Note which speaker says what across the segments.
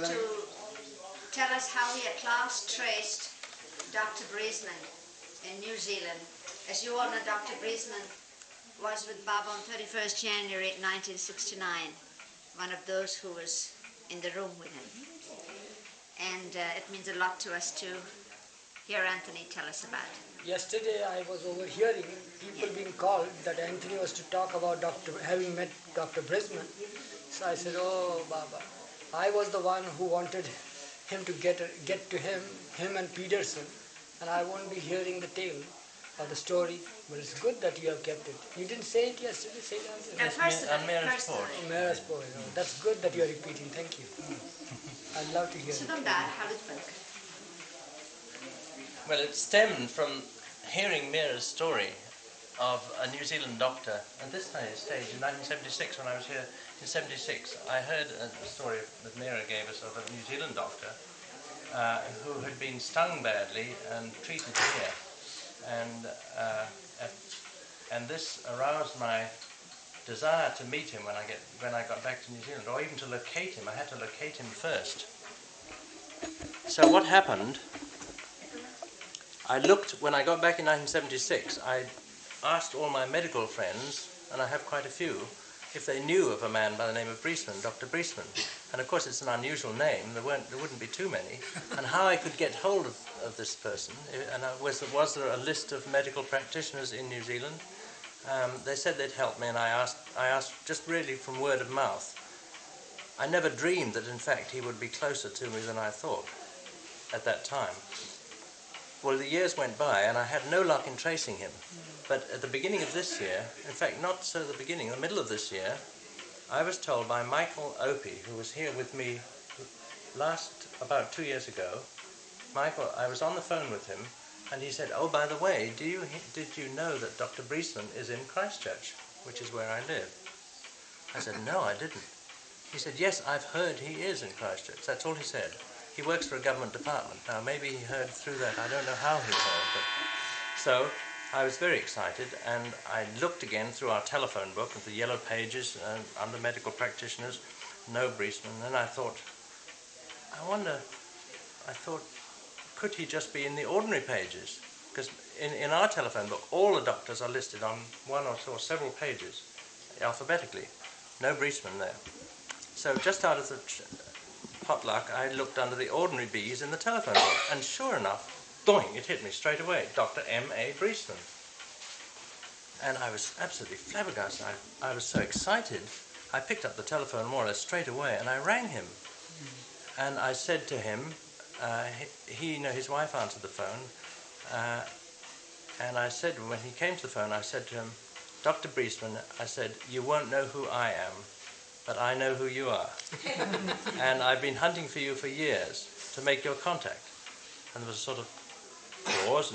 Speaker 1: to tell us how he at last traced Dr. Brisman in New Zealand. As you all know, Dr. Brisman was with Bob on 31st January 1969, one of those who was in the room with him. And it means a lot to us to hear Antony tell us about it.
Speaker 2: Yesterday I was overhearing people being called that Antony was to talk about having met Dr. Brisman. So I said, oh Baba, I was the one who wanted him to get to him and Peterson, and I won't be hearing the tale of the story, but it's good that you have kept it. You didn't say it yesterday, say that?
Speaker 1: Personally.
Speaker 2: That's good that you are repeating, thank you. I'd love to hear
Speaker 1: Så
Speaker 2: it.
Speaker 1: de där har du funkat.
Speaker 3: Well, it stemmed from hearing Mira's story of a New Zealand doctor. At this stage, in 1976, when I was here in 76, I heard a story that Mira gave us of a New Zealand doctor who had been stung badly and treated here. And this aroused my desire to meet him when I got back to New Zealand, or even to locate him. I had to locate him first. So what happened, when I got back in 1976, I asked all my medical friends, and I have quite a few, if they knew of a man by the name of Brisman, Dr. Brisman. And of course it's an unusual name, there wouldn't be too many, and how I could get hold of this person. And was there a list of medical practitioners in New Zealand? They said they'd help me, and I asked just really from word of mouth. I never dreamed that in fact he would be closer to me than I thought at that time. Well, the years went by and I had no luck in tracing him. But at the beginning of this year, in fact not so the beginning, the middle of this year, I was told by Michael Opie, who was here with me about 2 years ago. Michael, I was on the phone with him, and he said, oh, by the way, did you know that Dr. Brisman is in Christchurch, which is where I live? I said, no, I didn't. He said, yes, I've heard he is in Christchurch. That's all he said. He works for a government department. Now, maybe he heard through that. I don't know how he heard. But so I was very excited, and I looked again through our telephone book at the yellow pages under medical practitioners, no Brisman. And I thought, could he just be in the ordinary pages? Because in our telephone book, all the doctors are listed on one or two or several pages, alphabetically. No Brisman there. So just out of the potluck, I looked under the ordinary B's in the telephone book, and sure enough, boing, it hit me straight away, Dr. M.A. Brisman. And I was absolutely flabbergasted. I was so excited, I picked up the telephone more or less straight away, and I rang him. And I said to him, his wife answered the phone, and I said, when he came to the phone, I said to him, Dr. Brisman, I said, you won't know who I am, but I know who you are. And I've been hunting for you for years to make your contact. And there was a sort of pause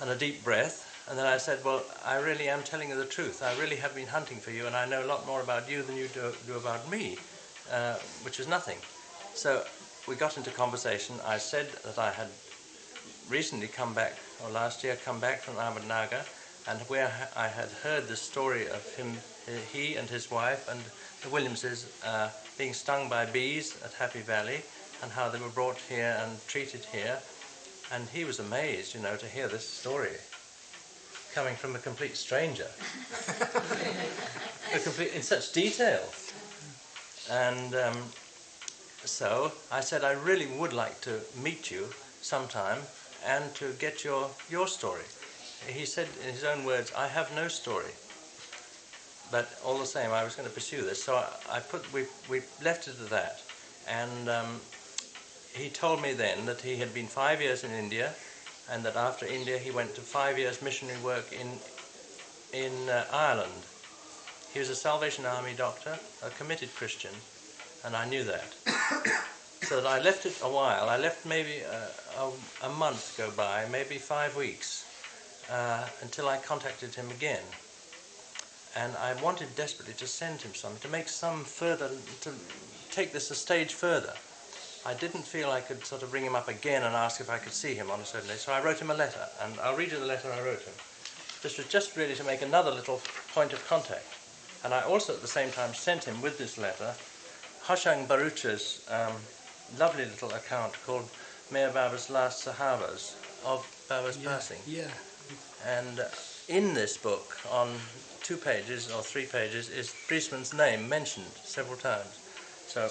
Speaker 3: and a deep breath. And then I said, well, I really am telling you the truth. I really have been hunting for you, and I know a lot more about you than you do about me, which is nothing. So we got into conversation. I said that I had recently come back, or last year come back from Ahmednagar, and where I had heard the story of he and his wife and the Williamses being stung by bees at Happy Valley, and how they were brought here and treated here. And he was amazed, to hear this story coming from a complete stranger, in such detail. And so I said, I really would like to meet you sometime and to get your story. He said in his own words, I have no story. But all the same, I was going to pursue this. So we left it at that. And he told me then that he had been 5 years in India, and that after India he went to 5 years missionary work in Ireland. He was a Salvation Army doctor, a committed Christian, and I knew that. So that I left it a while. I left maybe a month go by, maybe 5 weeks, until I contacted him again. And I wanted desperately to send him something, to make to take this a stage further. I didn't feel I could sort of ring him up again and ask if I could see him on a certain day, so I wrote him a letter, and I'll read you the letter I wrote him. This was just really to make another little point of contact. And I also at the same time sent him with this letter Hoshang Barucha's lovely little account called Meher Baba's Last Sahabas of Baba's passing.
Speaker 2: Yeah.
Speaker 3: And in this book, on 2 pages or 3 pages, is Briesman's name mentioned several times. So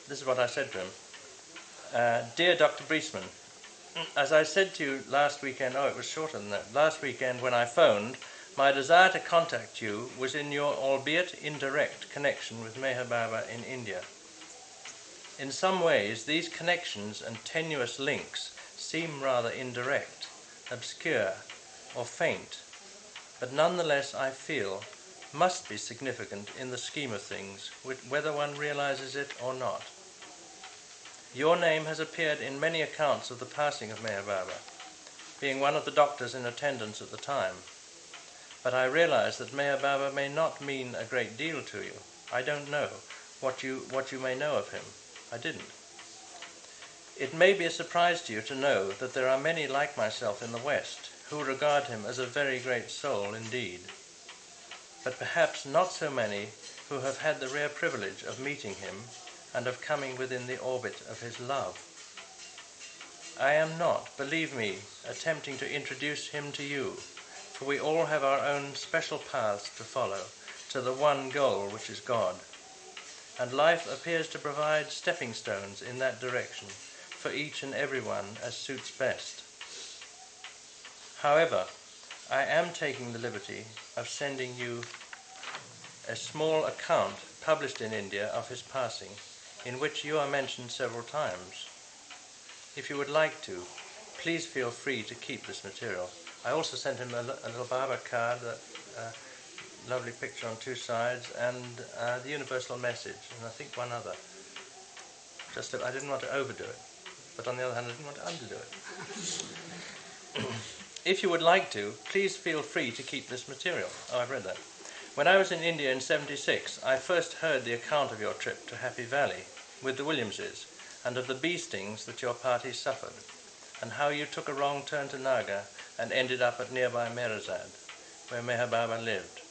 Speaker 3: this is what I said to him. Dear Dr. Briesman, as I said to you last weekend, it was shorter than that, last weekend when I phoned, my desire to contact you was in your albeit indirect connection with Meher Baba in India. In some ways, these connections and tenuous links seem rather indirect, obscure, or faint, but nonetheless I feel must be significant in the scheme of things, whether one realizes it or not. Your name has appeared in many accounts of the passing of Meher Baba, being one of the doctors in attendance at the time. But I realize that Meher Baba may not mean a great deal to you. I don't know what you may know of him. I didn't. It may be a surprise to you to know that there are many like myself in the West who regard him as a very great soul indeed, but perhaps not so many who have had the rare privilege of meeting him and of coming within the orbit of his love. I am not, believe me, attempting to introduce him to you, for we all have our own special paths to follow to the one goal, which is God, and life appears to provide stepping stones in that direction for each and every one as suits best. However, I am taking the liberty of sending you a small account published in India of his passing, in which you are mentioned several times. If you would like to, please feel free to keep this material. I also sent him a little Baba card, that lovely picture on 2 sides, and the universal message, and I think one other. Just that I didn't want to overdo it, but on the other hand, I didn't want to underdo it. If you would like to, please feel free to keep this material. Oh, I've read that. When I was in India in '76, I first heard the account of your trip to Happy Valley with the Williamses, and of the bee stings that your party suffered, and how you took a wrong turn to Naga and ended up at nearby Merazad, where Meher Baba lived.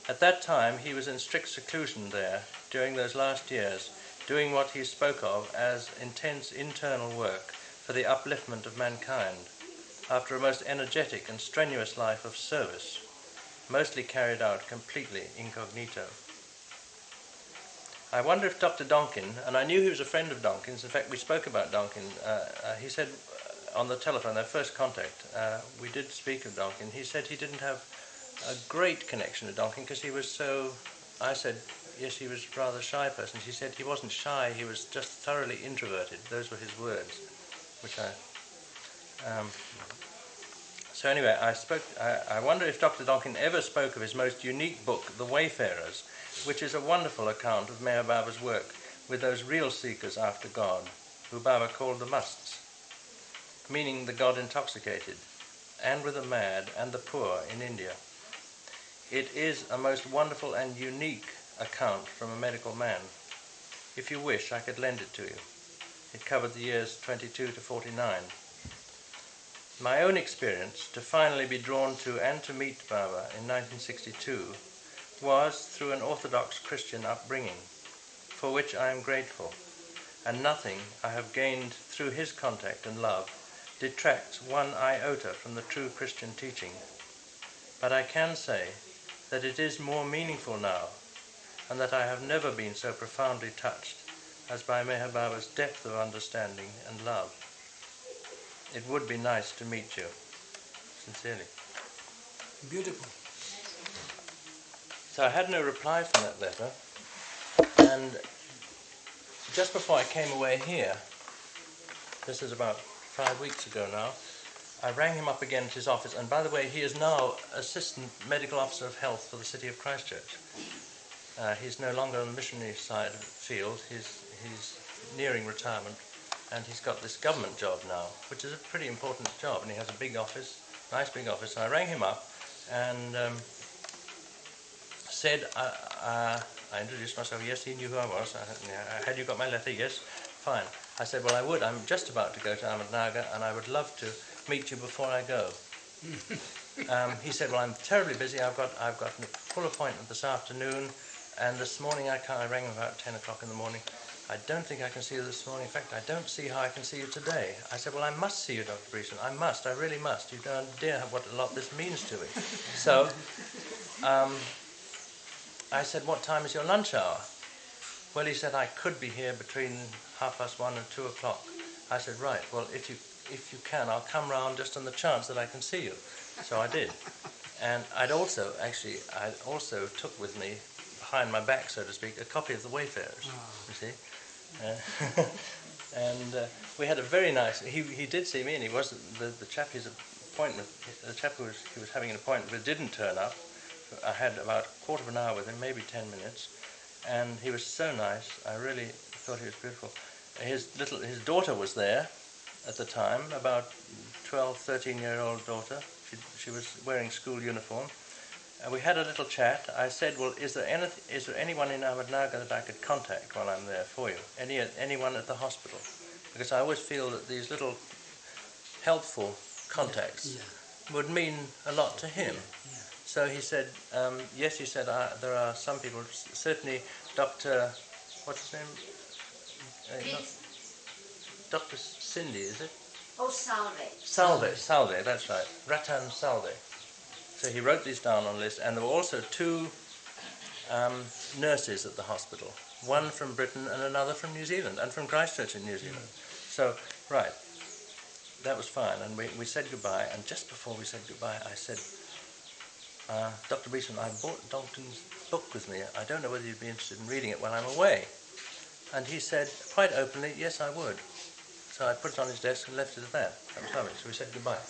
Speaker 3: At that time, he was in strict seclusion there during those last years, doing what he spoke of as intense internal work for the upliftment of mankind, after a most energetic and strenuous life of service, mostly carried out completely incognito. I wonder if Dr. Donkin, and I knew he was a friend of Donkin's, in fact we spoke about Donkin, he said on the telephone, their first contact, we did speak of Donkin, he said he didn't have a great connection to Donkin because he was so, I said, yes, he was a rather shy person. He said he wasn't shy, he was just thoroughly introverted. Those were his words, which so anyway, I wonder if Dr. Donkin ever spoke of his most unique book, The Wayfarers, which is a wonderful account of Meher Baba's work with those real seekers after God, who Baba called the musts, meaning the God intoxicated, and with the mad and the poor in India. It is a most wonderful and unique account from a medical man. If you wish, I could lend it to you. It covered the years 22 to 49. My own experience to finally be drawn to and to meet Baba in 1962 was through an Orthodox Christian upbringing, for which I am grateful, and nothing I have gained through his contact and love detracts one iota from the true Christian teaching. But I can say that it is more meaningful now, and that I have never been so profoundly touched as by Meher Baba's depth of understanding and love. It would be nice to meet you. Sincerely.
Speaker 2: Beautiful.
Speaker 3: So I had no reply from that letter, and just before I came away here, this is about 5 weeks ago now, I rang him up again at his office, and by the way, he is now Assistant Medical Officer of Health for the City of Christchurch. He's no longer on the missionary side of the field, he's nearing retirement, and he's got this government job now, which is a pretty important job, and he has a big office, nice big office. And I rang him up and said, I introduced myself, yes, he knew who I was. Had you got my letter? Yes, fine. I said, well, I would. I'm just about to go to Ahmednagar, and I would love to meet you before I go. He said, well, I'm terribly busy. I've got a full appointment this afternoon, and this morning I rang him about 10 o'clock in the morning. I don't think I can see you this morning. In fact, I don't see how I can see you today. I said, well, I must see you, Dr. Breeson. I must. I really must. You don't idea what a lot this means to me. So I said, what time is your lunch hour? Well, he said, I could be here between 1:30 and 2 o'clock. I said, right, well, if you can, I'll come round just on the chance that I can see you. So I did. And I also took with me, behind my back, so to speak, a copy of the Wayfarers, you see. And we had a very nice, he did see me, and he wasn't, the chap who he was having an appointment with didn't turn up. I had about a quarter of an hour with him, maybe 10 minutes, and he was so nice. I really thought he was beautiful. His daughter was there at the time, about 12, 13-year-old daughter. She was wearing school uniform. And we had a little chat. I said, well, is there anyone in Ahmednagar that I could contact while I'm there for you? Anyone at the hospital? Because I always feel that these little helpful contacts would mean a lot to him.
Speaker 2: Yeah.
Speaker 3: So he said, yes, he said, there are some people, certainly Dr. What's his name? Dr. Cindy, is it?
Speaker 1: Oh, Salve.
Speaker 3: Salve, that's right. Ratan Salve. So he wrote these down on a list, and there were also two nurses at the hospital, one from Britain and another from New Zealand, and from Christchurch in New Zealand. So, right, that was fine, and we said goodbye, and just before we said goodbye, I said, Dr. Breeson, I brought Donkin's book with me. I don't know whether you'd be interested in reading it while I'm away. And he said, quite openly, yes, I would. So I put it on his desk and left it at that. That was lovely. So we said goodbye.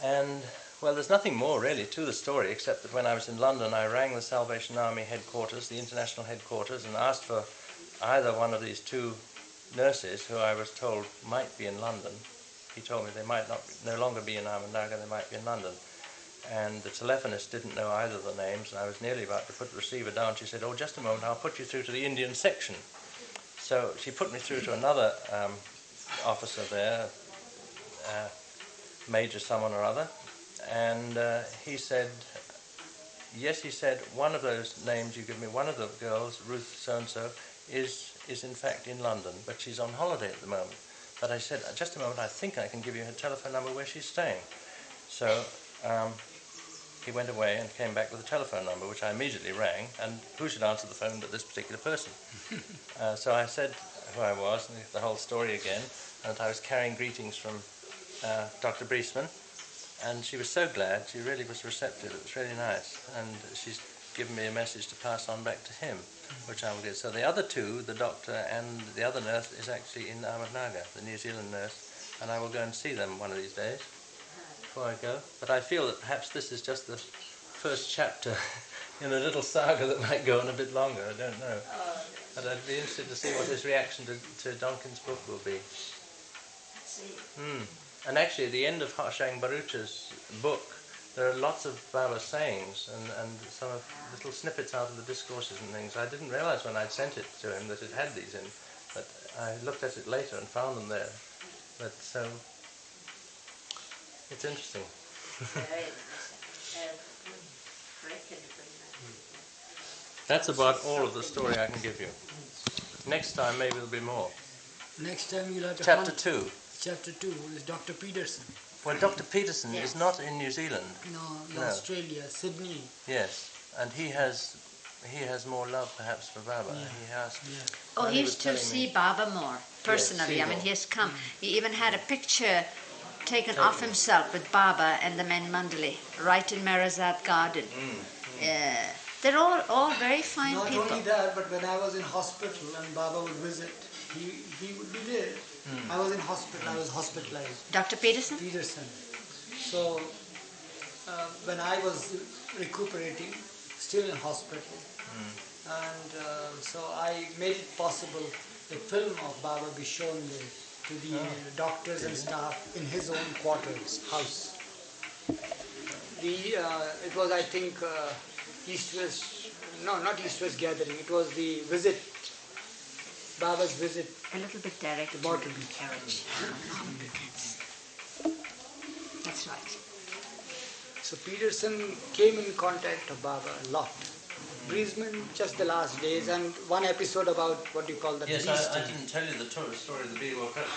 Speaker 3: And, well, there's nothing more really to the story, except that when I was in London, I rang the Salvation Army headquarters, the international headquarters, and asked for either one of these two nurses who I was told might be in London. He told me they might no longer be in Ahmednagar, they might be in London. And the telephonist didn't know either of the names, and I was nearly about to put the receiver down. She said, oh, just a moment, I'll put you through to the Indian section. So she put me through to another officer there, Major someone or other, and he said, yes, he said, one of those names you give me, one of the girls, Ruth so-and-so, is in fact in London, but she's on holiday at the moment. But I said, just a moment, I think I can give you her telephone number where she's staying. So he went away and came back with a telephone number, which I immediately rang, and who should answer the phone but this particular person? So I said who I was, and the whole story again, and that I was carrying greetings from Dr. Breeson, and she was so glad. She really was receptive. It was really nice, and she's given me a message to pass on back to him, which I will do. So the other two, the doctor and the other nurse, is actually in Ahmednagar, the New Zealand nurse, and I will go and see them one of these days before I go. But I feel that perhaps this is just the first chapter in a little saga that might go on a bit longer. I don't know. But I'd be interested to see what his reaction to Donkin's book will be. And actually, at the end of Harshang Barucha's book, there are lots of Baba sayings and some of little snippets out of the discourses and things. I didn't realize when I'd sent it to him that it had these in, but I looked at it later and found them there. But so, it's interesting. That's about all of the story I can give you. Next time, maybe there'll be more.
Speaker 2: Next time you'll have to
Speaker 3: Chapter 2.
Speaker 2: Chapter 2 is Dr. Peterson.
Speaker 3: Well, Dr. Peterson is not in New Zealand.
Speaker 2: No, in Australia, Sydney.
Speaker 3: Yes, and he has more love perhaps for Baba. He asked.
Speaker 1: Oh, he used to see Baba more personally.
Speaker 3: Yes,
Speaker 1: I mean, he has come. He even had a picture taken of himself with Baba and the men Mandali right in Marazat Garden. They're all very fine
Speaker 2: Not
Speaker 1: people.
Speaker 2: Not only that, but when I was in hospital and Baba would visit, he would be there. I was in hospital, I was hospitalized.
Speaker 1: Dr. Peterson?
Speaker 2: Peterson. So, when I was recuperating, still in hospital, and so I made it possible the film of Baba be shown there to the doctors and staff in his own quarters, house. It was, I think, East-West, no, not East-West gathering, it was the visit, Baba's visit.
Speaker 1: A little bit direct.
Speaker 2: The bottom.
Speaker 1: Carriage. That's right.
Speaker 2: So Peterson came in contact with Baba a lot. Brisbane, just the last days, and one episode about what you call the
Speaker 3: Yes,
Speaker 2: beast.
Speaker 3: I didn't tell you the story of the bee. Well, perhaps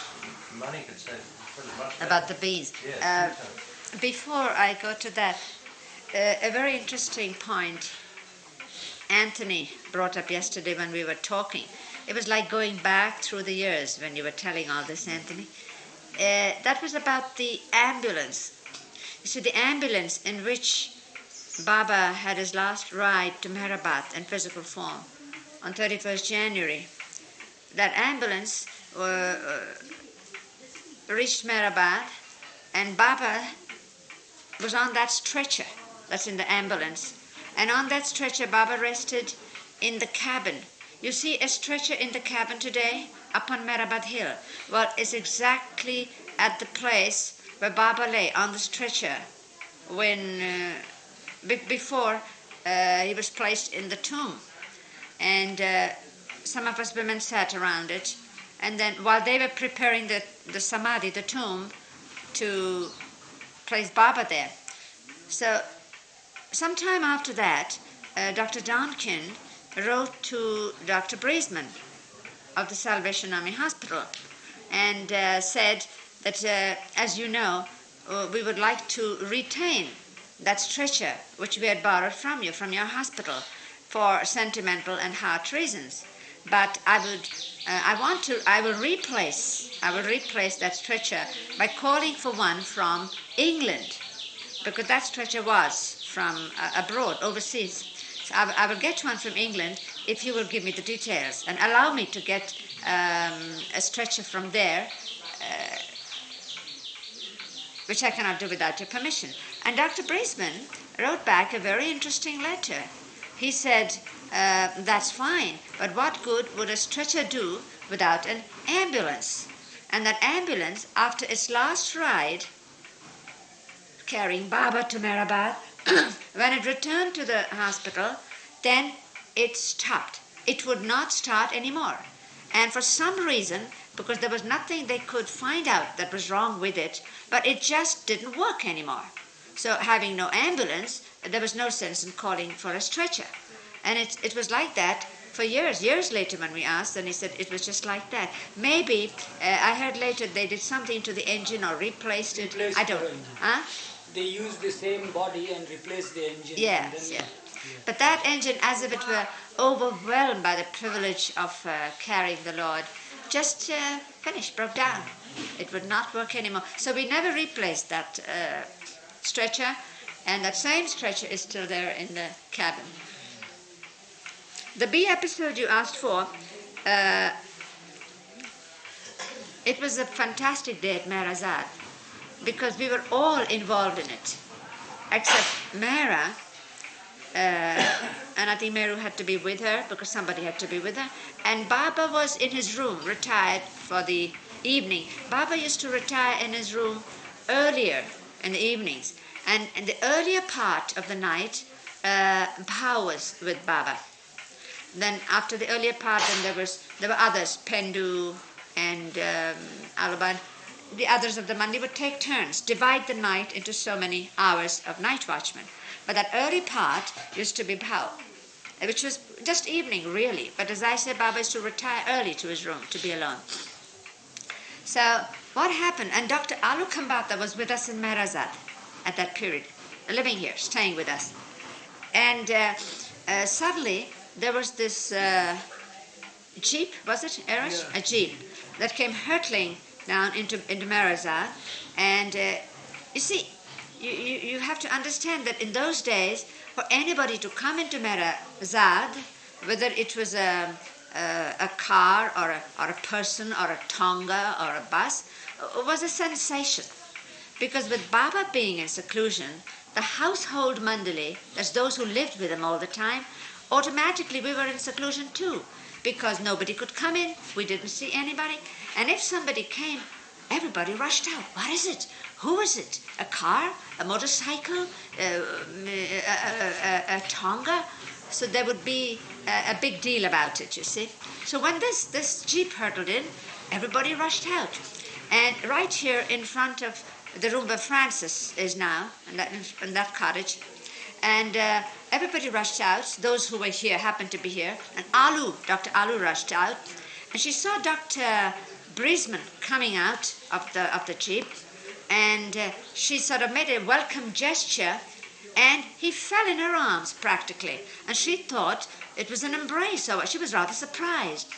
Speaker 3: Money could say much
Speaker 1: About the bees.
Speaker 3: Yes,
Speaker 1: Before I go to that, a very interesting point Antony brought up yesterday when we were talking. It was like going back through the years when you were telling all this, Antony. That was about the ambulance. You see, the ambulance in which Baba had his last ride to Meherabad in physical form on 31st January. That ambulance reached Meherabad, and Baba was on that stretcher that's in the ambulance. And on that stretcher, Baba rested in the cabin. You see a stretcher in the cabin today up on Meherabad Hill. Well, it's exactly at the place where Baba lay on the stretcher when before he was placed in the tomb. And some of us women sat around it. And then while they were preparing the samadhi, the tomb, to place Baba there. So sometime after that, Dr. Donkin wrote to Dr. Brisman of the Salvation Army Hospital and said that, as you know, we would like to retain that stretcher which we had borrowed from you, from your hospital, for sentimental and heart reasons. But I will replace that stretcher by calling for one from England, because that stretcher was from abroad, overseas. So I will get one from England if you will give me the details and allow me to get a stretcher from there, which I cannot do without your permission. And Dr. Brisman wrote back a very interesting letter. He said, that's fine, but what good would a stretcher do without an ambulance? And that ambulance, after its last ride, carrying Baba to Meherabad, when it returned to the hospital, then it stopped. It would not start anymore. And for some reason, because there was nothing they could find out that was wrong with it, but it just didn't work anymore. So having no ambulance, there was no sense in calling for a stretcher. And it was like that for years. Years later when we asked, and he said it was just like that. Maybe, I heard later they did something to the engine or replaced it. I don't know. Huh?
Speaker 2: They used the same body and replaced the engine.
Speaker 1: Yes, yeah. But that engine, as if it were overwhelmed by the privilege of carrying the Lord, just finished, broke down. It would not work anymore. So we never replaced that stretcher, and that same stretcher is still there in the cabin. The bee episode you asked for, it was a fantastic day at Meherazad because we were all involved in it, except Mehra, and I think Meru had to be with her because somebody had to be with her, and Baba was in his room, retired for the evening. Baba used to retire in his room earlier in the evenings, and in the earlier part of the night, Bha was with Baba. Then after the earlier part, then there were others, Pendu and Alaban. The others of the Mandali would take turns, divide the night into so many hours of night watchman. But that early part used to be Bhau, which was just evening really. But as I said, Baba used to retire early to his room to be alone. So what happened? And Dr. Alu Kambata was with us in Meherazad at that period, living here, staying with us. And suddenly there was this jeep, was it, Eruch? Yeah. A jeep that came hurtling down into Meherazad. And you see, you have to understand that in those days, for anybody to come into Meherazad, whether it was a car or a person or a tonga or a bus, was a sensation. Because with Baba being in seclusion, the household Mandali, that's those who lived with him all the time, automatically we were in seclusion too, because nobody could come in, we didn't see anybody, and if somebody came, everybody rushed out. What is it? Who is it? A car? A motorcycle? A tonga? So there would be a big deal about it, you see. So when this jeep hurtled in, everybody rushed out. And right here in front of the room where Francis is now, in that cottage, And everybody rushed out. Those who were here happened to be here. And Dr. Alu rushed out. And she saw Dr. Brisman coming out of the jeep. And she sort of made a welcome gesture. And he fell in her arms practically. And she thought it was an embrace. So she was rather surprised.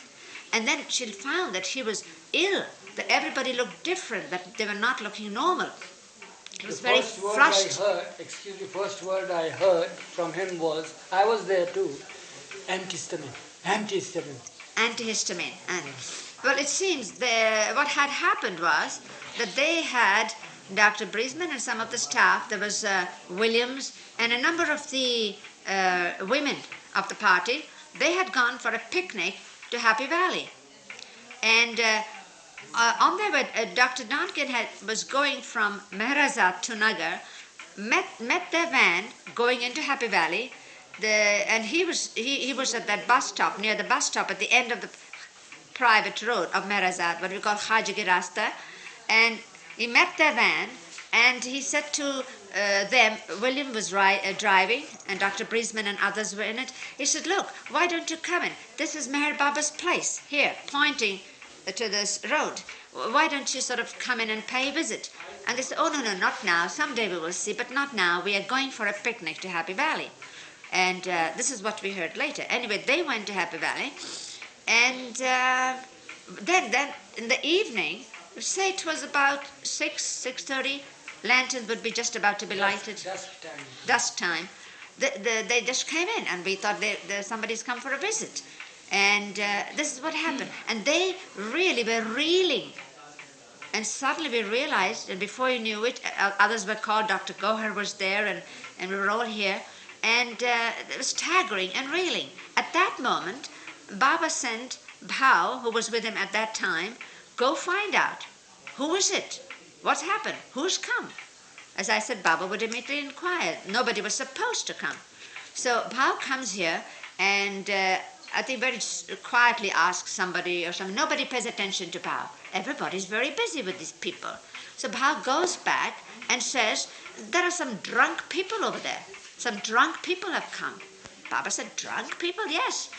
Speaker 1: And then she found that he was ill, that everybody looked different, that they were not looking normal. He was very flushed.
Speaker 2: The first word I heard from him was, I was there too, antihistamine.
Speaker 1: Antihistamine. And, well, it seems what had happened was that they had Dr. Brisman and some of the staff, there was Williams, and a number of the women of the party. They had gone for a picnic to Happy Valley. And on their way, Dr. Nandkin was going from Mehrazad to Nagar, met their van going into Happy Valley, and he was at that bus stop, near the bus stop at the end of the private road of Mehrazad, what we call Khajagi Rasta, and he met their van, and he said to them, William was driving, and Dr. Brisman and others were in it. He said, look, why don't you come in? This is Meher Baba's place, here, pointing to this road. Why don't you sort of come in and pay a visit? And they said, oh, no, not now. Someday we will see, but not now. We are going for a picnic to Happy Valley. And this is what we heard later. Anyway, they went to Happy Valley, and then in the evening, say it was about 6:30, lanterns would be just about to be lighted. Dusk time. They just came in, and we thought somebody's come for a visit. And this is what happened. And they really were reeling. And suddenly we realized, and before you knew it, others were called. Dr. Gohar was there, and we were all here. And it was staggering and reeling. At that moment, Baba sent Bhau, who was with him at that time, go find out. Who is it? What's happened? Who's come? As I said, Baba would immediately inquire. Nobody was supposed to come. So Bhau comes here, and I think very quietly asks somebody or something. Nobody pays attention to Bhau. Everybody's very busy with these people. So Bhau goes back and says, there are some drunk people over there. Some drunk people have come. Baba said, drunk people? Yes.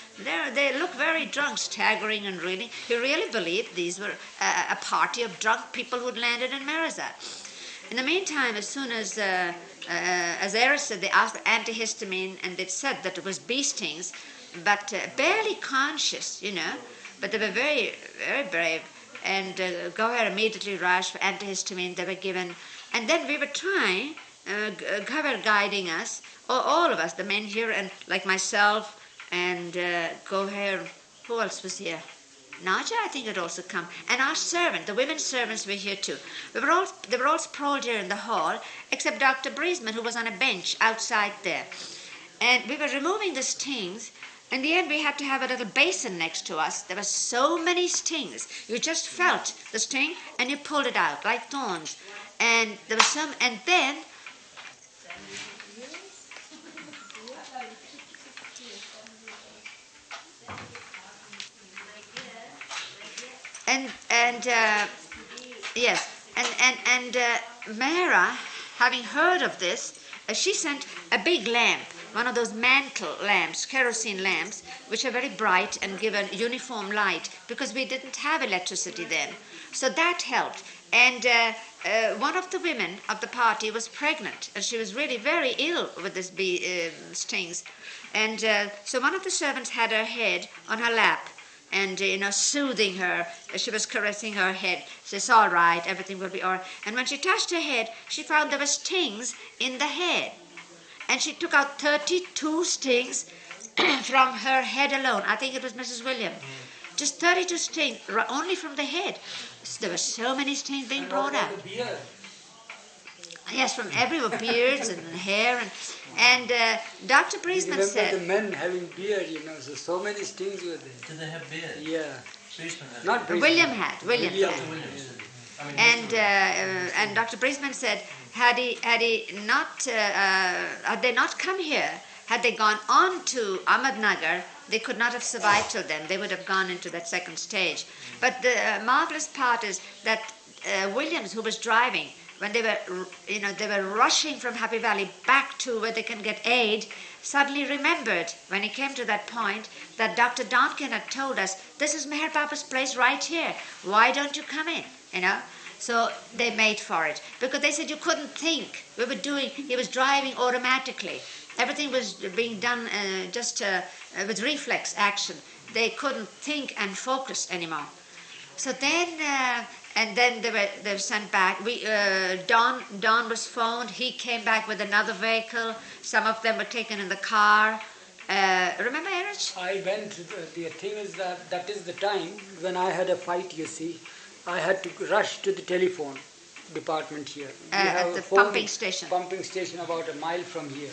Speaker 1: They look very drunk, staggering and reeling. He really believed these were a party of drunk people who had landed in Mehrazad. In the meantime, as soon as Eruch said, they asked for antihistamine, and they said that it was bee stings, but barely conscious, but they were very, very brave. And Gohar immediately rushed for antihistamine. They were given. And then we were trying, Gohar guiding us, all of us, the men here, and like myself, and Gohar, who else was here? Naja, I think, had also come. And our servant, the women servants were here too. They were all sprawled here in the hall, except Dr. Brisman, who was on a bench outside there. And we were removing the stings. In the end, we had to have a little basin next to us. There were so many stings. You just felt the sting, and you pulled it out like thorns. And there was some, and then Mehra, having heard of this, she sent a big lamp, one of those mantle lamps, kerosene lamps, which are very bright and give a uniform light, because we didn't have electricity then. So that helped. And one of the women of the party was pregnant, and she was really very ill with this bee stings. And so one of the servants had her head on her lap, and soothing her. She was caressing her head. She says, all right, everything will be all right. And when she touched her head, she found there were stings in the head. And she took out 32 stings from her head alone. I think it was Mrs. William. Just 32 stings, only from the head. So there were so many stings being brought out. Yes, from everywhere, beards and hair. And Dr. Brisman said...
Speaker 2: the men having beard, so many stings were there.
Speaker 3: Did they have beard?
Speaker 2: Yeah.
Speaker 3: Brisman had.
Speaker 2: Not Brisman.
Speaker 1: William had. And Dr. Brisman said, had they not come here, had they gone on to Ahmednagar, they could not have survived till then. They would have gone into that second stage. But the marvelous part is that Williams, who was driving, when they were rushing from Happy Valley back to where they can get aid, suddenly remembered when he came to that point that Dr. Donkin had told us, this is Meher Baba's place right here. Why don't you come in? So they made for it because they said you couldn't think. He was driving automatically. Everything was being done just with reflex action. They couldn't think and focus anymore. So then, and then they were sent back. Don was phoned. He came back with another vehicle. Some of them were taken in the car. Remember, Eruch?
Speaker 2: I went. The thing is that is the time when I had a fight. You see, I had to rush to the telephone department here.
Speaker 1: At the pumping station.
Speaker 2: Pumping station about a mile from here.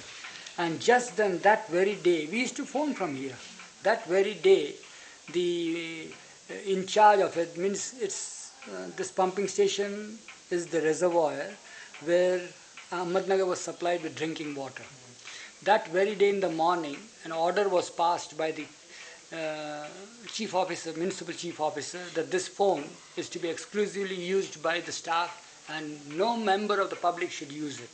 Speaker 2: And just then, that very day, we used to phone from here. That very day, the in charge of it means this pumping station is the reservoir where Ahmednagar was supplied with drinking water. That very day in the morning, an order was passed by the chief officer, municipal chief officer, that this phone is to be exclusively used by the staff and no member of the public should use it.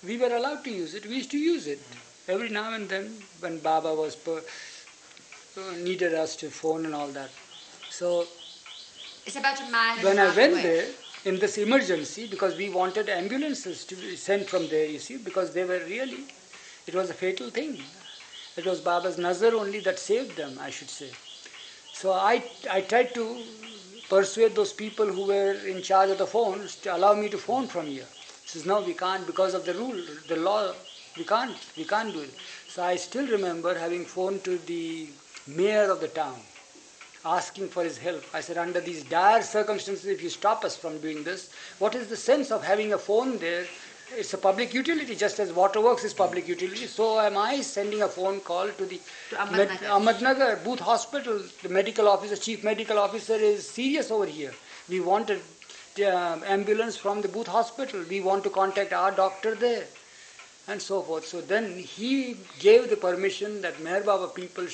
Speaker 2: We were allowed to use it. We used to use it every now and then when Baba was needed us to phone and all that. So
Speaker 1: it's about a mile.
Speaker 2: When I went there in this emergency, because we wanted ambulances to be sent from there, you see, because they were really, it was a fatal thing. It was Baba's nazar only that saved them, I should say. So I tried to persuade those people who were in charge of the phones to allow me to phone from here. He says, no, we can't because of the rule, the law, we can't do it. So I still remember having phoned to the mayor of the town, asking for his help. I said, under these dire circumstances, if you stop us from doing this, what is the sense of having a phone there? It's a public utility, just as waterworks is public utility. So am I sending a phone call to the Ahmednagar Booth Hospital. The medical officer, chief medical officer is serious over here. We wanted ambulance from the Booth Hospital. We want to contact our doctor there, and so forth. So then he gave the permission that Meher Baba people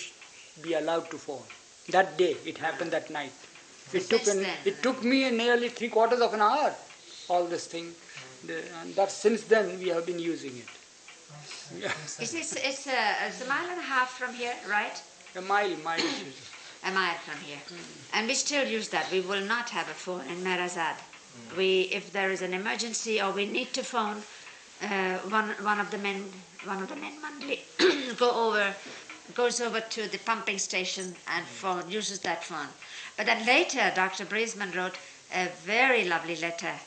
Speaker 2: be allowed to phone. That day, it happened that night. It took me nearly 3/4 of an hour, all this thing. And that since then we have been using it. Yeah.
Speaker 1: It's a mile and a half from here, right?
Speaker 2: A mile.
Speaker 1: A mile from here. And we still use that. We will not have a phone in Merazad. If there is an emergency or we need to phone, one of the men, Mandali, goes over to the pumping station and uses that phone. But then later, Dr. Briesman wrote a very lovely letter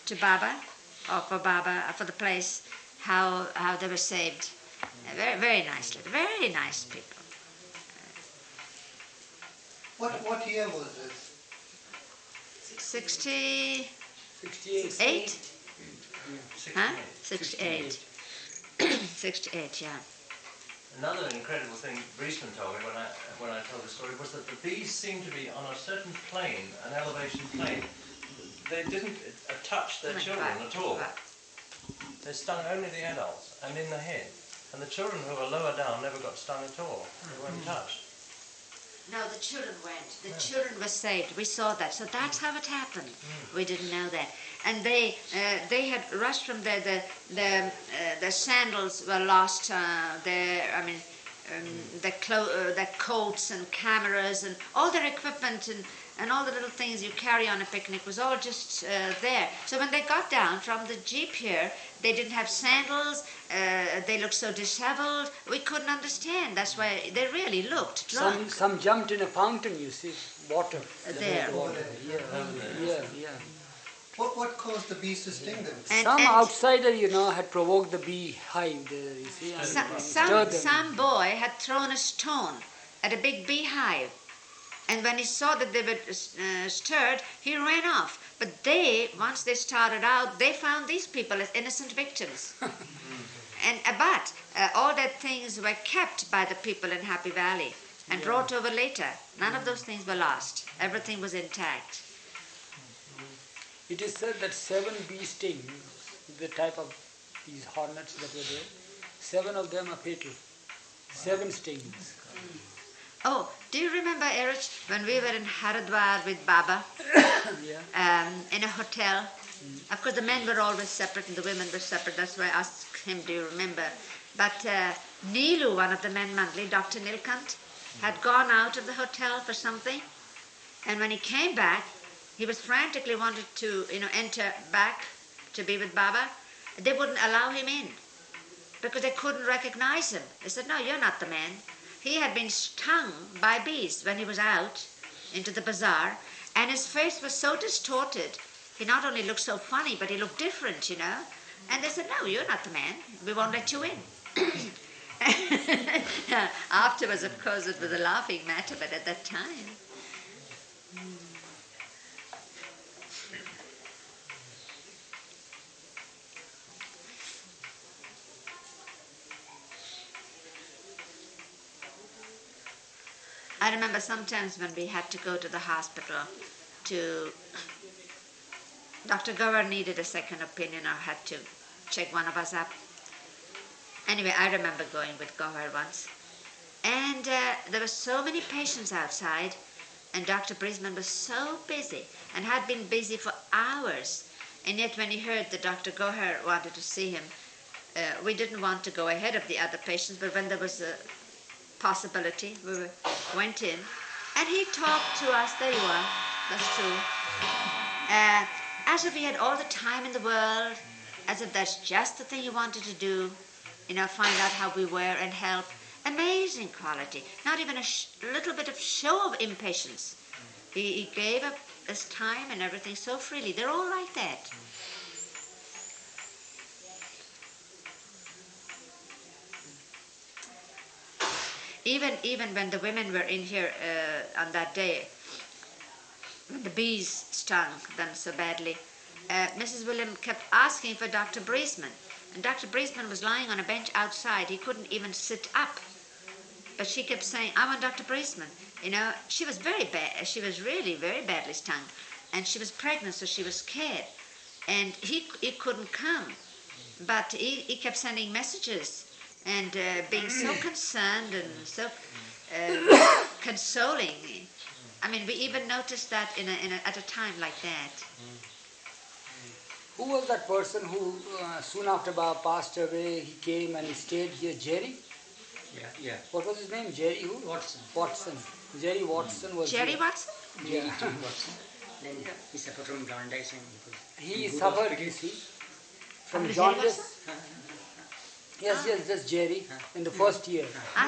Speaker 1: to Baba, or for the place, how they were saved. Very, very nice letter. Very nice people.
Speaker 4: What year was this?
Speaker 1: 68?
Speaker 3: 68.
Speaker 1: Huh? 68. 68, yeah.
Speaker 3: Another incredible thing Briesman told me when I told the story was that the bees seemed to be on a certain plane, an elevation plane. They didn't touch their children at all. They stung only the adults and in the head. And the children who were lower down never got stung at all. They weren't touched.
Speaker 1: No, the children went. The children were saved. We saw that. So that's how it happened. We didn't know that. And they had rushed from there. The sandals were lost. Their coats and cameras and all their equipment and all the little things you carry on a picnic was all just there. So when they got down from the jeep here, they didn't have sandals. They looked so disheveled. We couldn't understand. That's why they really looked drunk.
Speaker 2: Some jumped in a fountain, you see, water.
Speaker 1: There.
Speaker 2: Water. Yeah.
Speaker 4: What caused the bees to sting them?
Speaker 2: Some outsider, had provoked the bee hive there, you see.
Speaker 1: Some boy had thrown a stone at a big beehive. And when he saw that they were stirred, he ran off. But once they started out, they found these people as innocent victims. But all their things were kept by the people in Happy Valley and brought over later. None of those things were lost. Everything was intact.
Speaker 2: It is said that 7 bee stings, the type of these hornets that were there, 7 of them are fatal. 7 stings.
Speaker 1: Oh, do you remember, Eruch, when we were in Haridwar with Baba? in a hotel. Of course, the men were always separate and the women were separate. That's why I asked him, do you remember? But Neelu, one of the men, Mandali, Dr. Nilkant, had gone out of the hotel for something. And when he came back, he was frantically wanted to, enter back to be with Baba. They wouldn't allow him in because they couldn't recognize him. They said, no, you're not the man. He had been stung by bees when he was out into the bazaar, and his face was so distorted. He not only looked so funny, but he looked different, And they said, no, you're not the man. We won't let you in. Afterwards, of course, it was a laughing matter, but at that time. I remember sometimes when we had to go to the hospital Dr. Gower needed a second opinion or had to check one of us up. Anyway, I remember going with Gower once. And there were so many patients outside, and Dr. Brisbane was so busy and had been busy for hours. And yet when he heard that Dr. Gower wanted to see him, we didn't want to go ahead of the other patients, but when there was a possibility, we went in, and he talked to us. There you are, that's true. As if he had all the time in the world, as if that's just the thing he wanted to do, find out how we were and help. Amazing quality, not even a little bit of show of impatience. He gave up his time and everything so freely. They're all like that. Even when the women were in here on that day, when the bees stung them so badly, Mrs. William kept asking for Dr. Brisbane. And Dr. Brisbane was lying on a bench outside. He couldn't even sit up. But she kept saying, I want Dr. Brisbane. She was very bad. She was really very badly stung. And she was pregnant, so she was scared. And he couldn't come. But he kept sending messages and being so concerned and so consoling. I mean, we even noticed that at a time like that.
Speaker 2: Who was that person who soon after Baba passed away, he came and he stayed here? Jerry?
Speaker 5: Yeah.
Speaker 2: What was his name? Jerry who? Watson. Jerry Watson was
Speaker 1: Jerry
Speaker 2: here.
Speaker 1: Watson?
Speaker 2: Yeah.
Speaker 5: Watson. Then he suffered from jaundice and
Speaker 2: He suffered, you see, from jaundice. Yes, that's Jerry in the first year.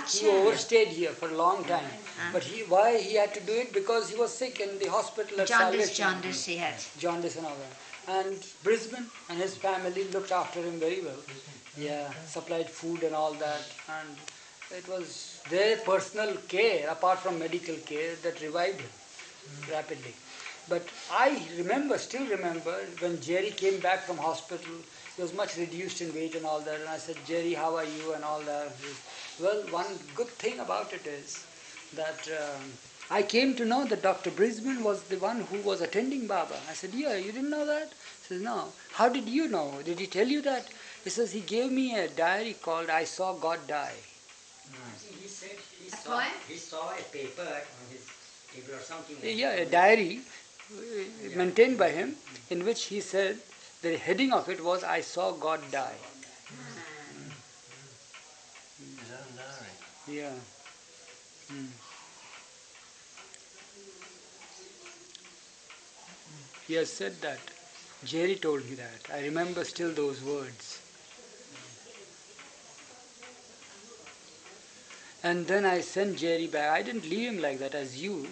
Speaker 2: He overstayed here for a long time. But why he had to do it? Because he was sick in the hospital at
Speaker 1: Jaundice he had.
Speaker 2: Jaundice and all that. And Brisbane and his family looked after him very well. Yeah, supplied food and all that. And it was their personal care, apart from medical care, that revived him rapidly. But I still remember, when Jerry came back from hospital, he was much reduced in weight and all that. And I said, Jerry, how are you? And all that. Well, one good thing about it is that I came to know that Dr. Brisbane was the one who was attending Baba. I said, yeah, you didn't know that? He says, no. How did you know? Did he tell you that? He says, he gave me a diary called I Saw God Die.
Speaker 5: He said he saw a paper on his table or something.
Speaker 2: Yeah, a diary maintained by him, in which he said, the heading of it was, I Saw God Die.
Speaker 3: His own diary.
Speaker 2: Yeah. He has said that. Jerry told me that. I remember still those words. And then I sent Jerry back. I didn't leave him like that, as you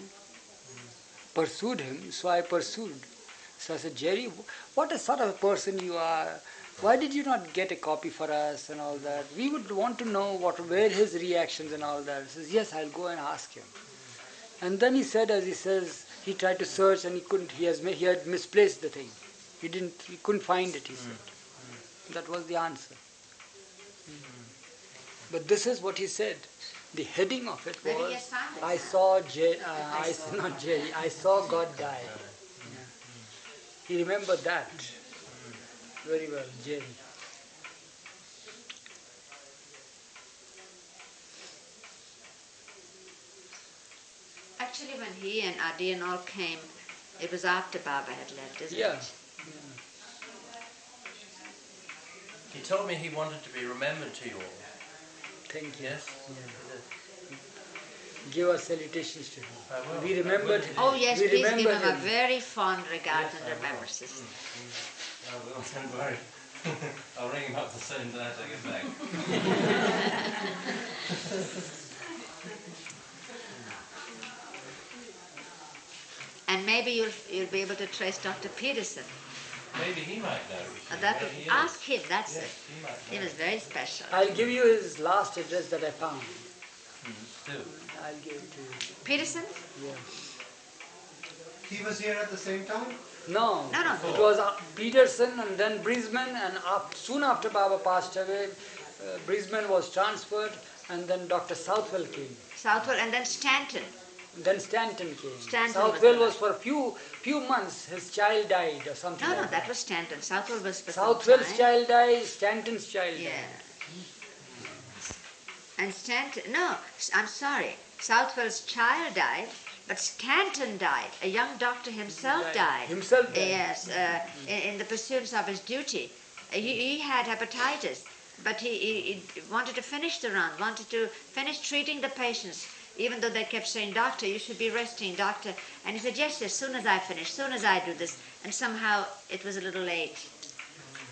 Speaker 2: pursued him, so I pursued. So I said, Jerry, what a sort of person you are. Why did you not get a copy for us and all that? We would want to know what were his reactions and all that. He says, yes, I'll go and ask him. And then he said, as he says, he tried to search and he couldn't. He had misplaced the thing. He couldn't find it, he said. That was the answer. But this is what he said. The heading of it was, I saw I saw God die. Yeah. He remembered that very well, Jerry.
Speaker 1: Actually, when he and Adi and all came, It was after Baba had left, isn't
Speaker 2: Yeah.
Speaker 1: it?
Speaker 3: He told me he wanted to be remembered to you all.
Speaker 2: Thank you.
Speaker 3: Yes?
Speaker 2: Give our salutations to him.
Speaker 3: I will.
Speaker 2: We remembered
Speaker 3: I will.
Speaker 2: him.
Speaker 1: Oh yes,
Speaker 2: We
Speaker 1: please give
Speaker 2: remember
Speaker 1: him a
Speaker 2: him.
Speaker 1: very fond regard
Speaker 3: Yes,
Speaker 1: and
Speaker 3: I will.
Speaker 1: remembrances.
Speaker 3: I will, don't worry. I'll ring him up the same night I get back.
Speaker 1: And maybe you'll be able to trace Dr. Peterson.
Speaker 3: Maybe he might know.
Speaker 1: That
Speaker 3: where
Speaker 1: would,
Speaker 3: he is.
Speaker 1: ask him, that's
Speaker 3: Yes,
Speaker 1: it.
Speaker 3: he might
Speaker 1: He
Speaker 3: know.
Speaker 1: was very special.
Speaker 2: I'll give you his last address that I found.
Speaker 3: Do.
Speaker 2: I'll give it to you.
Speaker 1: Peterson?
Speaker 2: Yeah.
Speaker 4: He was here at the same time?
Speaker 2: No,
Speaker 1: No, no.
Speaker 2: it was Peterson and then Brisbane, and soon after Baba passed away, Brisbane was transferred, and then Dr. Southwell came.
Speaker 1: Southwell and then Stanton.
Speaker 2: Then Stanton came.
Speaker 1: Stanton
Speaker 2: Southwell
Speaker 1: was
Speaker 2: was for a few months. His child died or something.
Speaker 1: No,
Speaker 2: like
Speaker 1: no, that was Stanton. Southwell was for some
Speaker 2: Southwell's
Speaker 1: time.
Speaker 2: child died. Stanton's child
Speaker 1: Yeah.
Speaker 2: died.
Speaker 1: And Stanton, no, I'm sorry. Southwell's child died, but Stanton died. A young doctor himself died.
Speaker 2: Himself died.
Speaker 1: Yes, in the pursuance of his duty. He had hepatitis, but he wanted to finish the run, wanted to finish treating the patients, even though they kept saying, "Doctor, you should be resting, doctor." And he said, yes, as soon as I finish, as soon as I do this. And somehow it was a little late.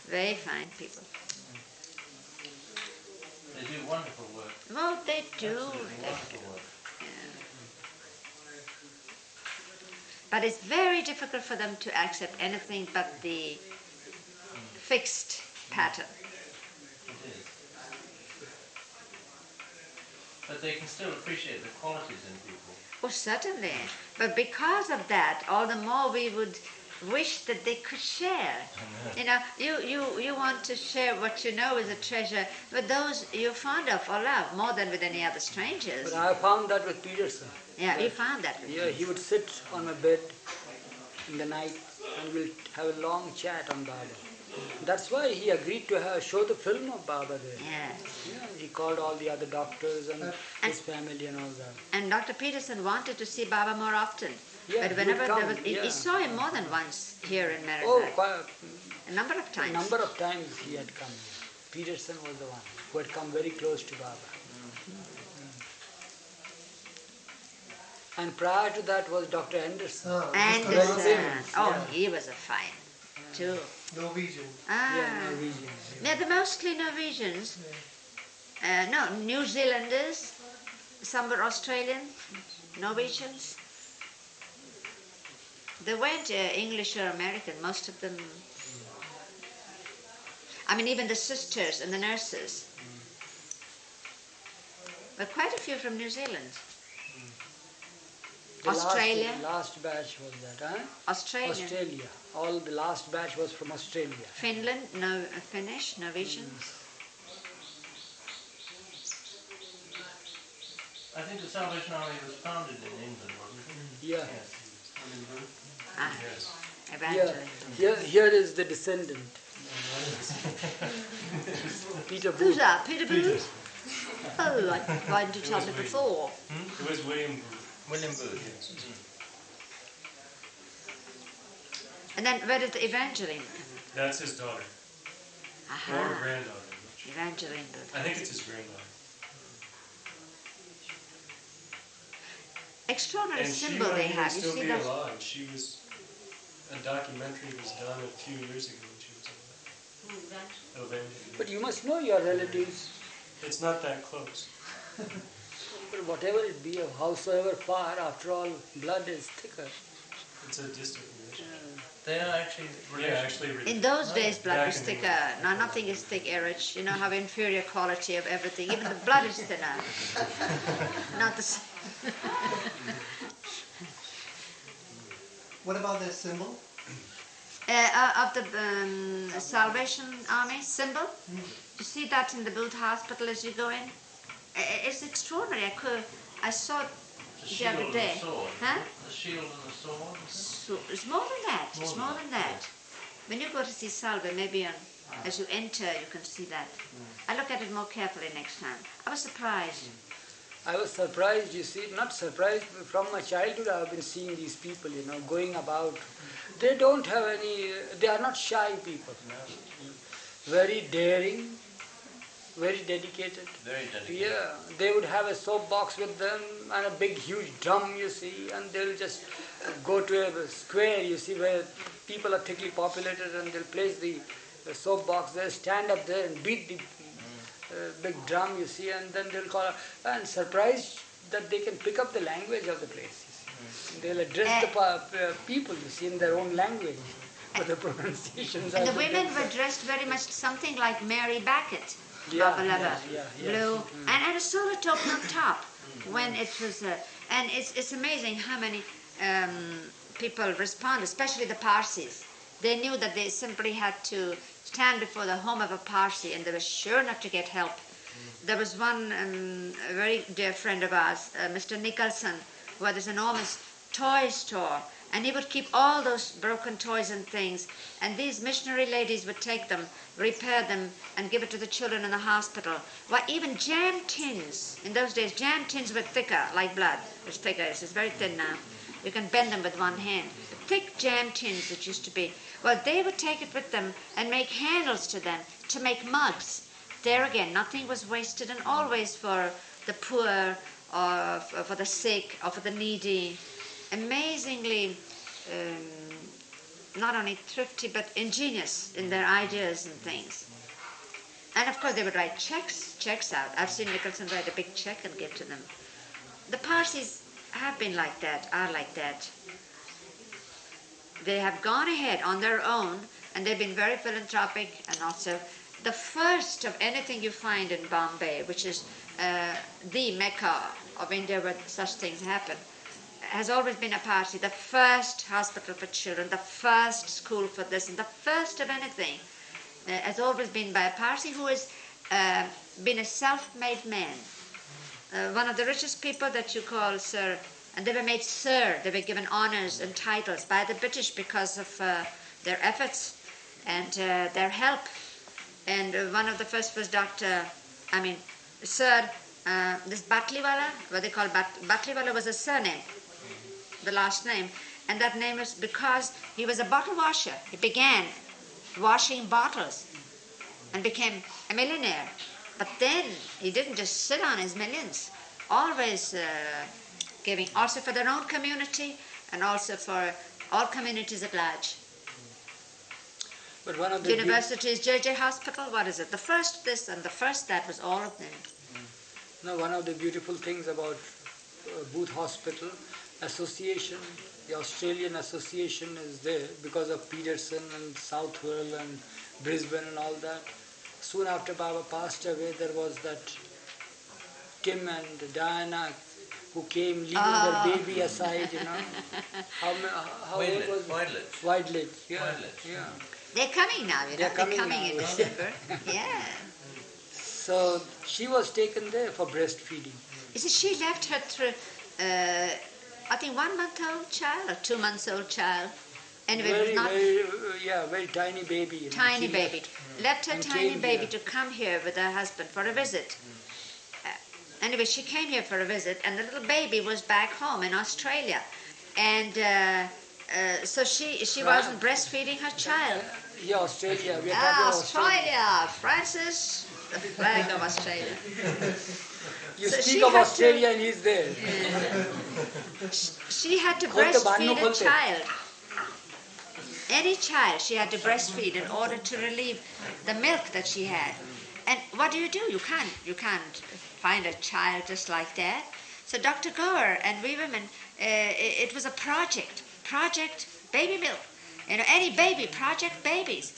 Speaker 1: Very fine people.
Speaker 3: They do wonderful work.
Speaker 1: Oh, they do.
Speaker 3: Absolutely
Speaker 1: They
Speaker 3: wonderful
Speaker 1: do.
Speaker 3: work.
Speaker 1: But it's very difficult for them to accept anything but the fixed pattern.
Speaker 3: It is. But they can still appreciate the qualities in people.
Speaker 1: Oh, certainly. But because of that, all the more we would wish that they could share. You know, you want to share what you know is a treasure with those you're fond of or love more than with any other strangers.
Speaker 2: But I found that with Peterson.
Speaker 1: Yeah, we found that.
Speaker 2: Yeah, he would sit on my bed in the night and we'll have a long chat on Baba. That's why he agreed to show the film of Baba there.
Speaker 1: Yes.
Speaker 2: Yeah, he called all the other doctors and his family and all that.
Speaker 1: And Dr. Peterson wanted to see Baba more often.
Speaker 2: Yeah,
Speaker 1: But
Speaker 2: he would
Speaker 1: whenever
Speaker 2: come,
Speaker 1: there was, he
Speaker 2: yeah.
Speaker 1: saw him more than once here in America.
Speaker 2: Oh, quite
Speaker 1: A number of
Speaker 2: a
Speaker 1: times.
Speaker 2: number of times he had come here. Peterson was the one who had come very close to Baba. And prior to that was Dr. Anderson.
Speaker 1: Anderson. Oh,
Speaker 2: Yeah.
Speaker 1: he was a fine, too.
Speaker 4: Norwegian.
Speaker 1: Ah.
Speaker 2: Yeah, Norwegian.
Speaker 1: Yeah, they're mostly Norwegians. No, New Zealanders. Some were Australian, Norwegians. They weren't English or American, most of them. I mean, even the sisters and the nurses. But quite a few from New Zealand. Australia.
Speaker 2: Last batch was that, huh?
Speaker 1: Australia.
Speaker 2: Australia. All the last batch was from Australia.
Speaker 1: Finland, Finnish, Norwegians.
Speaker 3: I think the Salvation Army was founded in England, wasn't it?
Speaker 2: Yeah.
Speaker 3: Yes. William Booth?
Speaker 1: Ah,
Speaker 3: Yes.
Speaker 2: Yeah.
Speaker 1: evangeline.
Speaker 2: Here is the descendant. Peter
Speaker 1: Who's
Speaker 2: Booth.
Speaker 1: that? Peter Booth? Oh, why didn't you tell me before?
Speaker 6: It was William Booth.
Speaker 3: William Booth, yes.
Speaker 1: And then where did the Evangeline come in?
Speaker 6: That's his daughter. Or
Speaker 1: Aha,
Speaker 6: granddaughter. I'm not sure.
Speaker 1: Evangeline Booth.
Speaker 6: I think it's his granddaughter.
Speaker 1: Extraordinary
Speaker 6: And she
Speaker 1: symbol
Speaker 6: might
Speaker 1: they
Speaker 6: even
Speaker 1: have. You
Speaker 6: still
Speaker 1: see
Speaker 6: be
Speaker 1: that?
Speaker 6: alive. She was, a documentary was done a few years ago when she was alive. Evangeline.
Speaker 2: But you must know your relatives.
Speaker 6: It's not that close.
Speaker 2: But whatever it be, howsoever far, after all, blood is thicker.
Speaker 6: It's a distant relation.
Speaker 3: They are actually
Speaker 6: Yeah, actually,
Speaker 1: In those days, blood
Speaker 6: Back
Speaker 1: was
Speaker 6: in the-
Speaker 1: thicker. Now nothing is thick, Eruch. You know how inferior quality of everything. Even the blood is thinner. Not the same.
Speaker 4: What about their symbol?
Speaker 1: Of the Salvation Army symbol. You see that in the Booth Hospital as you go in? It's extraordinary. I saw it
Speaker 3: the
Speaker 1: the
Speaker 3: shield
Speaker 1: other
Speaker 3: and
Speaker 1: day.
Speaker 3: the sword.
Speaker 1: Huh?
Speaker 3: The shield and the sword.
Speaker 1: So it's more than that. It's more than that. When you go to see Salve, maybe as you enter, you can see that. I look at it more carefully next time. I was surprised.
Speaker 2: I was surprised, you see, not surprised, from my childhood I have been seeing these people, going about. They don't have any, they are not shy people. Very daring, very dedicated.
Speaker 3: Very dedicated.
Speaker 2: Yeah, they would have a soap box with them and a big huge drum, you see, and they'll just go to a square, you see, where people are thickly populated, and they'll place the soap box there, stand up there and beat the big drum, you see, and then they'll call, and surprised that they can pick up the language of the place, you see. They'll address the people, you see, in their own language, but the pronunciations
Speaker 1: And
Speaker 2: are
Speaker 1: the women were dressed very much something like Mary Beckett,
Speaker 2: Yeah,
Speaker 1: Baba Lava,
Speaker 2: yeah,
Speaker 1: blue, and a solar token on top. When it was, and it's amazing how many people respond, especially the Parsis. They knew that they simply had to stand before the home of a Parsi, and they were sure not to get help. There was one a very dear friend of ours, Mr. Nicholson, who had this enormous toy store, and he would keep all those broken toys and things, and these missionary ladies would take them, repair them, and give it to the children in the hospital. Why, even jam tins, in those days, jam tins were thicker, like blood. It's thicker, it's very thin now. You can bend them with one hand. Thick jam tins it used to be. Well, they would take it with them and make handles to them to make mugs. There again, nothing was wasted, and always for the poor, or for the sick, or for the needy. Amazingly, not only thrifty, but ingenious in their ideas and things. And of course, they would write checks out. I've seen Nicholson write a big check and give to them. The Parsis have been like that, are like that. They have gone ahead on their own, and they've been very philanthropic, and also the first of anything you find in Bombay, which is the Mecca of India where such things happen, has always been a Parsi. The first hospital for children, the first school for this, and the first of anything has always been by a Parsi who has been a self-made man. One of the richest people that you call Sir, and they were made Sir, they were given honors and titles by the British because of their efforts and their help. And one of the first was Sir, this Batliwala, what they call Batliwala was a surname, the last name, and that name was because he was a bottle washer. He began washing bottles and became a millionaire. But then he didn't just sit on his millions, always giving, also for their own community and also for all communities at large.
Speaker 2: But one of the
Speaker 1: Universities, JJ Hospital, what is it? The first this and the first that was all of them.
Speaker 2: Now, one of the beautiful things about Booth Hospital Association, the Australian Association is there because of Peterson and Southwell and Brisbane and all that. Soon after Baba passed away, there was that Tim and Diana who came leaving their baby aside, How old was Whiteledge, yeah.
Speaker 1: They're coming now,
Speaker 2: They're coming
Speaker 1: in
Speaker 2: now.
Speaker 1: December. Yeah.
Speaker 2: So she was taken there for breastfeeding.
Speaker 1: You see, she left her through, I think 1 month old child or 2 months old child. Anyway, it was not
Speaker 2: very tiny baby.
Speaker 1: tiny
Speaker 2: She
Speaker 1: baby. Left her
Speaker 2: and
Speaker 1: tiny
Speaker 2: came
Speaker 1: baby
Speaker 2: here.
Speaker 1: to come here with her husband for a visit. Anyway, she came here for a visit, and the little baby was back home in Australia, and so she wasn't breastfeeding her child.
Speaker 2: Yeah, Australia. We are talking about
Speaker 1: Australia, Francis, the flag of Australia.
Speaker 2: You
Speaker 1: So
Speaker 2: speak
Speaker 1: she
Speaker 2: of
Speaker 1: had
Speaker 2: Australia and he's there.
Speaker 1: She had to
Speaker 2: Kholte
Speaker 1: breastfeed
Speaker 2: banno
Speaker 1: a
Speaker 2: kholte.
Speaker 1: child. Any child she had to breastfeed in order to relieve the milk that she had. And what do? You can't find a child just like that. So Dr. Gower and we women, it was a project baby milk. Any baby, project babies.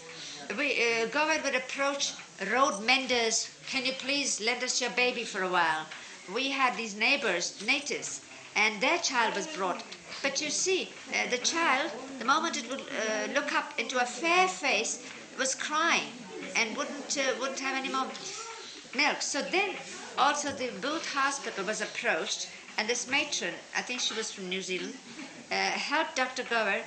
Speaker 1: Gower would approach road menders, can you please lend us your baby for a while? We had these neighbors, natives, and their child was brought. But you see, the child, the moment it would look up into a fair face, was crying and wouldn't have any more milk. So then also the Booth Hospital was approached, and this matron, I think she was from New Zealand, helped Dr. Gower.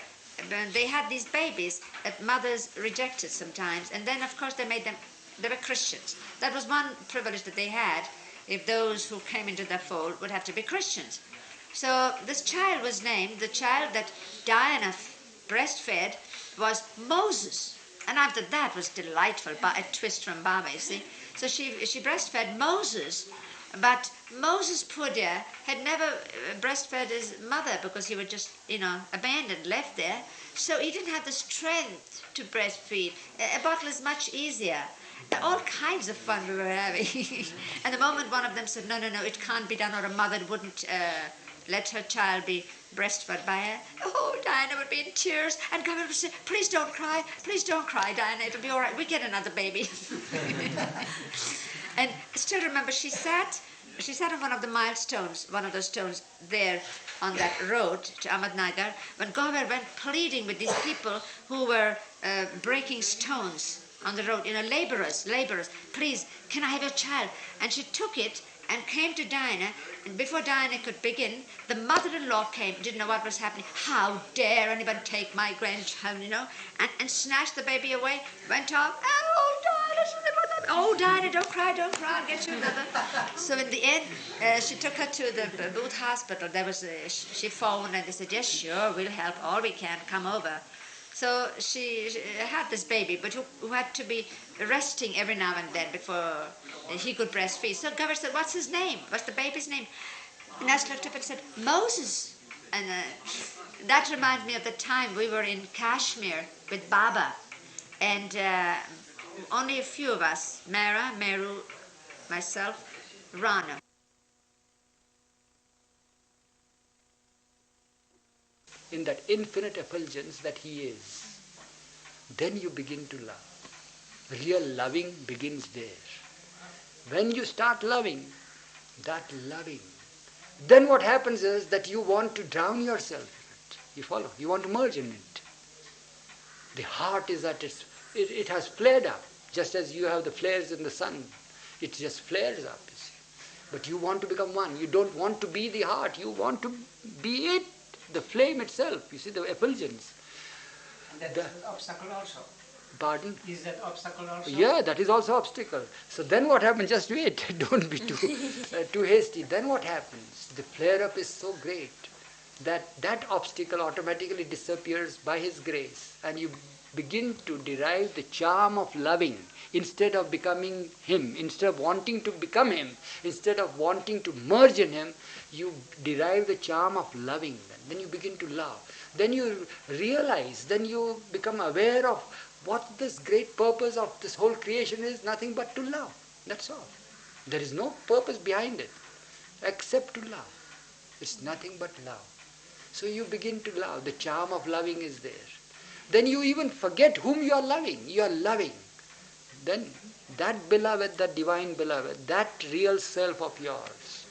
Speaker 1: They had these babies that mothers rejected sometimes, and then of course they were Christians. That was one privilege that they had. if those who came into the fold would have to be Christians. So this child was named, the child that Diana breastfed was Moses. And after that was delightful, a twist from Baba, you see. So she breastfed Moses, but Moses, poor dear, had never breastfed his mother because he was just, abandoned, left there. So he didn't have the strength to breastfeed. A bottle is much easier. All kinds of fun we were having. And the moment one of them said, no, it can't be done, or a mother wouldn't let her child be breastfed by her, Diana would be in tears, and God would say, please don't cry, Diana, it'll be all right, we get another baby. And I still remember she sat on one of the milestones, one of those stones there on that road to Ahmednagar, when Gover went pleading with these people who were breaking stones on the road, laborers, please, can I have your child? And she took it and came to Diana, and before Diana could begin, the mother-in-law came, didn't know what was happening. How dare anybody take my grandchild, and snatched the baby away, went off. Oh, Diana, don't cry, I'll get you another. So in the end, she took her to the Booth Hospital. She phoned and they said, yes, sure, we'll help, all we can, come over. So she had this baby, but who had to be resting every now and then before he could breastfeed. So Gover said, what's his name? What's the baby's name? And I looked up and said, Moses. And that reminds me of the time we were in Kashmir with Baba. And only a few of us, Mara, Meru, myself, Rana.
Speaker 2: In that infinite effulgence that he is, then you begin to love. Real loving begins there. When you start loving, then what happens is that you want to drown yourself in it. You follow? You want to merge in it. The heart is at it has flared up, just as you have the flares in the sun. It just flares up, you see. But you want to become one. You don't want to be the heart. You want to be it. The flame itself, you see, the effulgence.
Speaker 5: And that is an obstacle also.
Speaker 2: Pardon?
Speaker 5: Is that obstacle also?
Speaker 2: Yeah, that is also obstacle. So then what happens? Just wait. Don't be too hasty. Then what happens? The flare-up is so great that obstacle automatically disappears by His grace, and you begin to derive the charm of loving instead of becoming Him, instead of wanting to become Him, instead of wanting to merge in Him. You derive the charm of loving. Then you begin to love. Then you realize, then you become aware of what this great purpose of this whole creation is, nothing but to love. That's all. There is no purpose behind it except to love. It's nothing but love. So you begin to love. The charm of loving is there. Then you even forget whom you are loving. You are loving. Then that beloved, that divine beloved, that real self of yours,